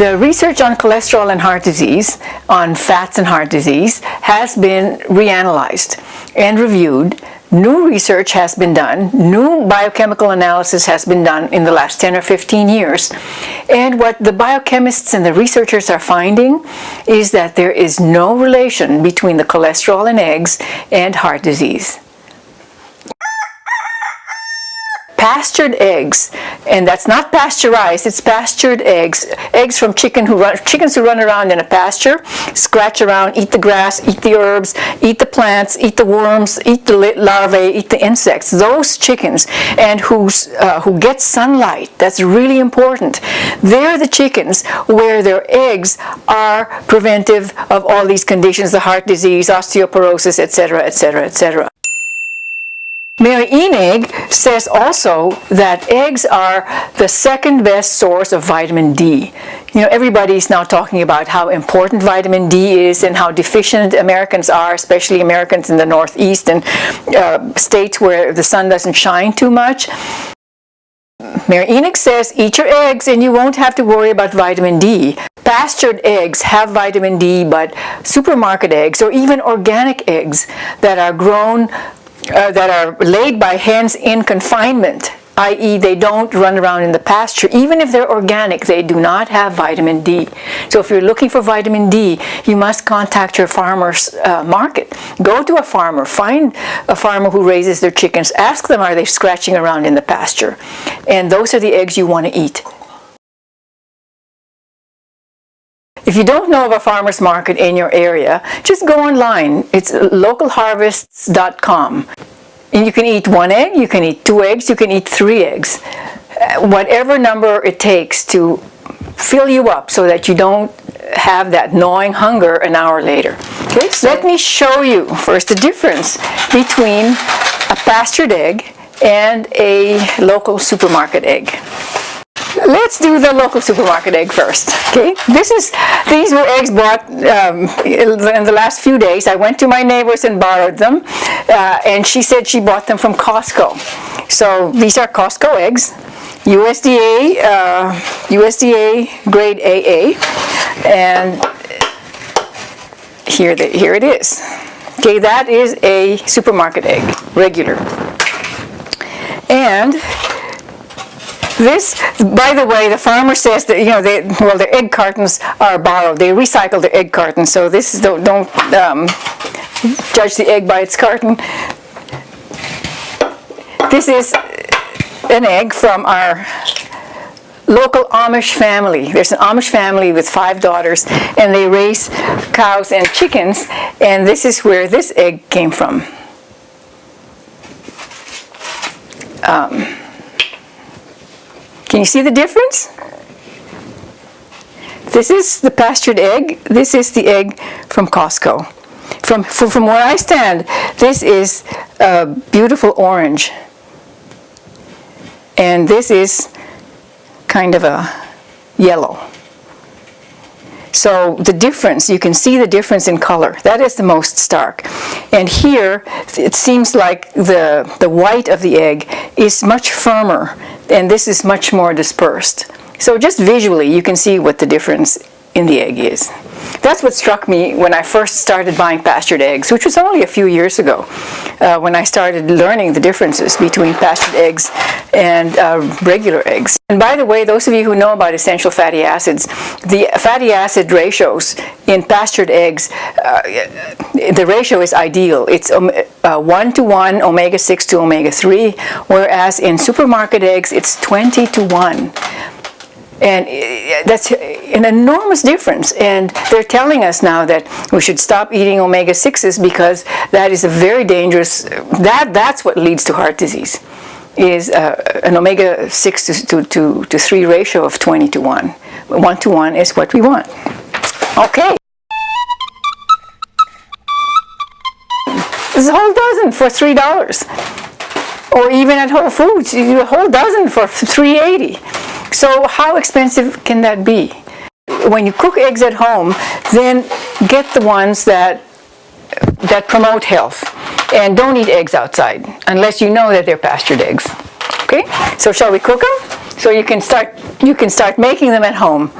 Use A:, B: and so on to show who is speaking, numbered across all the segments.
A: The research on cholesterol and heart disease, on fats and heart disease, has been reanalyzed and reviewed. New research has been done, new biochemical analysis has been done in the last 10 or 15 years. And what the biochemists and the researchers are finding is that there is no relation between the cholesterol in eggs and heart disease. Pastured eggs, and that's not pasteurized, it's pastured eggs. Eggs from chickens who run around in a pasture, scratch around, eat the grass, eat the herbs, eat the plants, eat the worms, eat the larvae, eat the insects. Those chickens, and who get sunlight, that's really important. They're the chickens where their eggs are preventive of all these conditions, the heart disease, osteoporosis, etc., etc., etc. Mary Enig says also that eggs are the second best source of vitamin D. You know, everybody's now talking about how important vitamin D is and how deficient Americans are, especially Americans in the Northeast and states where the sun doesn't shine too much. Mary Enig says, eat your eggs and you won't have to worry about vitamin D. Pastured eggs have vitamin D, but supermarket eggs or even organic eggs that are grown that are laid by hens in confinement, i.e. they don't run around in the pasture, even if they're organic, they do not have vitamin D. So if you're looking for vitamin D, you must contact your farmer's market. Go to a farmer, find a farmer who raises their chickens, ask them, are they scratching around in the pasture? And those are the eggs you want to eat. If you don't know of a farmer's market in your area, just go online. It's localharvests.com. And you can eat 1 egg, you can eat 2 eggs, you can eat 3 eggs. Whatever number it takes to fill you up so that you don't have that gnawing hunger an hour later. Okay, so let me show you first the difference between a pastured egg and a local supermarket egg. Let's do the local supermarket egg first. Okay, these were eggs bought in the last few days. I went to my neighbor's and borrowed them, and she said she bought them from Costco. So these are Costco eggs, USDA grade AA, and here it is. Okay, that is a supermarket egg, regular, and this, by the way, the farmer says that their egg cartons are borrowed. They recycle their egg cartons, so this is don't judge the egg by its carton. This is an egg from our local Amish family. There's an Amish family with 5 daughters, and they raise cows and chickens. And this is where this egg came from. Can you see the difference? This is the pastured egg. This is the egg from Costco. From where I stand, this is a beautiful orange. And this is kind of a yellow. So the difference, you can see the difference in color. That is the most stark. And here, it seems like the white of the egg is much firmer, and this is much more dispersed. So just visually, you can see what the difference in the egg is. That's what struck me when I first started buying pastured eggs, which was only a few years ago, when I started learning the differences between pastured eggs and regular eggs. And by the way, those of you who know about essential fatty acids, the fatty acid ratios in pastured eggs, the ratio is ideal. It's 1:1 omega-6 to omega-3, whereas in supermarket eggs, it's 20:1. And that's an enormous difference. And they're telling us now that we should stop eating omega-6s because that is a very dangerous, that's what leads to heart disease, is an omega-6 to 3 ratio of 20:1. 1:1 is what we want. Okay. This is a whole dozen for $3. Or even at Whole Foods, a whole dozen for $3.80. So how expensive can that be? When you cook eggs at home, then get the ones that promote health, and don't eat eggs outside unless you know that they're pastured eggs. Okay? So shall we cook them? So you can start making them at home.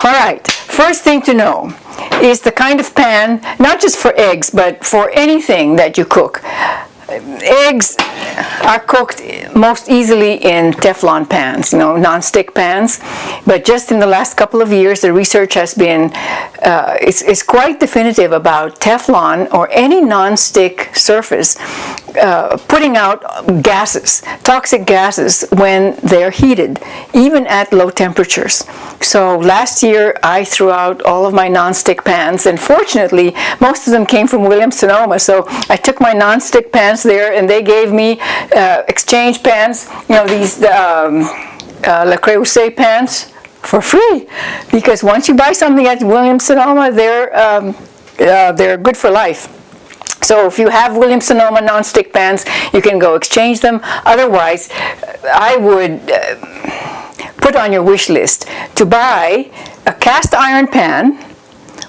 A: All right, first thing to know is the kind of pan, not just for eggs, but for anything that you cook. Eggs are cooked most easily in Teflon pans, non-stick pans. But just in the last couple of years, the research has been is quite definitive about Teflon or any non-stick surface putting out gases, toxic gases, when they're heated, even at low temperatures. So last year, I threw out all of my non-stick pans, and fortunately, most of them came from Williams-Sonoma. So I took my non-stick pans there, and they gave me exchange pans, these Le Creuset pans for free, because once you buy something at Williams-Sonoma, they're good for life. So if you have Williams-Sonoma non-stick pans, you can go exchange them. Otherwise, I would put on your wish list to buy a cast iron pan,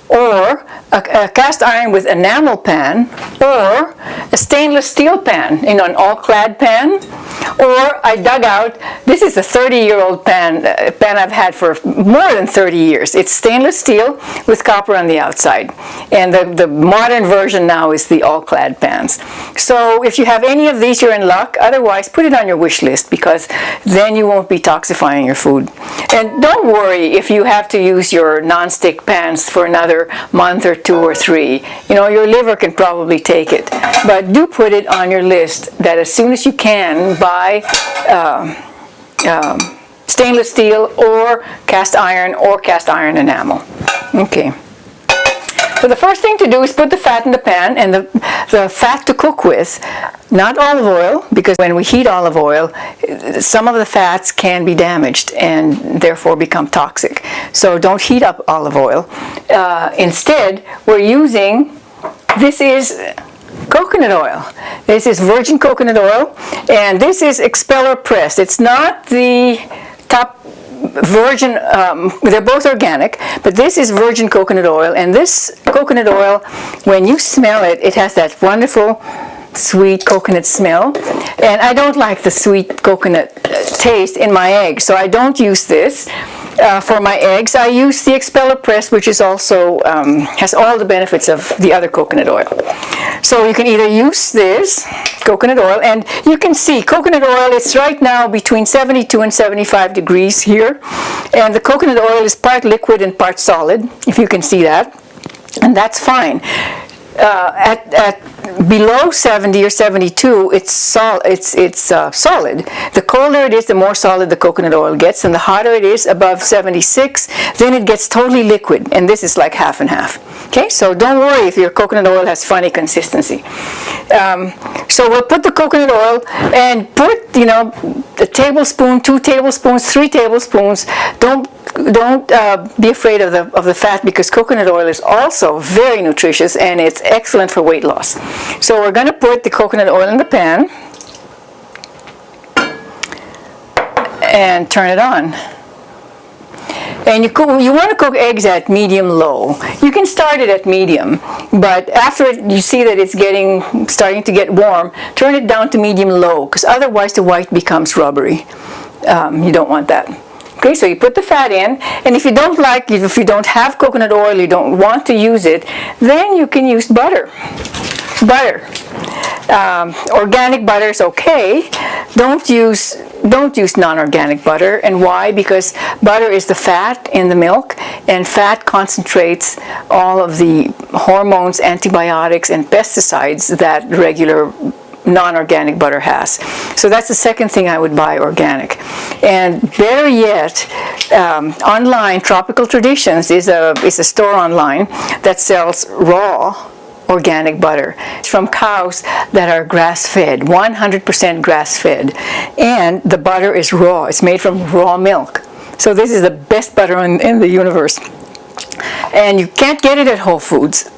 A: or a cast iron with enamel pan, or a stainless steel pan, an all-clad pan. Or I dug out, this is a 30-year-old pan I've had for more than 30 years. It's stainless steel with copper on the outside. And the modern version now is the all-clad pans. So if you have any of these, you're in luck. Otherwise, put it on your wish list, because then you won't be toxifying your food. And don't worry if you have to use your non-stick pans for another month or 2 or 3. Your liver can probably take it. But do put it on your list that as soon as you can, buy stainless steel or cast iron enamel. Okay. So the first thing to do is put the fat in the pan, and the fat to cook with, not olive oil, because when we heat olive oil, some of the fats can be damaged and therefore become toxic. So don't heat up olive oil. Instead, we're using, this is coconut oil. This is virgin coconut oil, and this is expeller pressed. It's not the top virgin, they're both organic, but this is virgin coconut oil. And this coconut oil, when you smell it, it has that wonderful sweet coconut smell. And I don't like the sweet coconut taste in my eggs, so I don't use this. For my eggs, I use the expeller press, which is also has all the benefits of the other coconut oil. So you can either use this coconut oil, and you can see coconut oil is right now between 72 and 75 degrees here, and the coconut oil is part liquid and part solid, if you can see that, and that's fine. At below 70 or 72, it's solid. The colder it is, the more solid the coconut oil gets, and the hotter it is, above 76, then it gets totally liquid, and this is like half and half. Okay, so don't worry if your coconut oil has funny consistency. So we'll put the coconut oil and put, a tablespoon, 2 tablespoons, 3 tablespoons. Don't be afraid of the fat, because coconut oil is also very nutritious and it's excellent for weight loss. So we're going to put the coconut oil in the pan and turn it on. And you want to cook eggs at medium-low. You can start it at medium, but after you see that it's starting to get warm, turn it down to medium-low, because otherwise the white becomes rubbery. You don't want that. Okay, so you put the fat in, and if you don't have coconut oil, you don't want to use it, then you can use butter. Organic butter is okay. Don't use non-organic butter. And why? Because butter is the fat in the milk, and fat concentrates all of the hormones, antibiotics, and pesticides that regular non-organic butter has. So that's the second thing I would buy organic. And better yet, online, Tropical Traditions is a store online that sells raw organic butter. It's from cows that are grass-fed, 100% grass-fed. And the butter is raw. It's made from raw milk. So this is the best butter in the universe. And you can't get it at Whole Foods.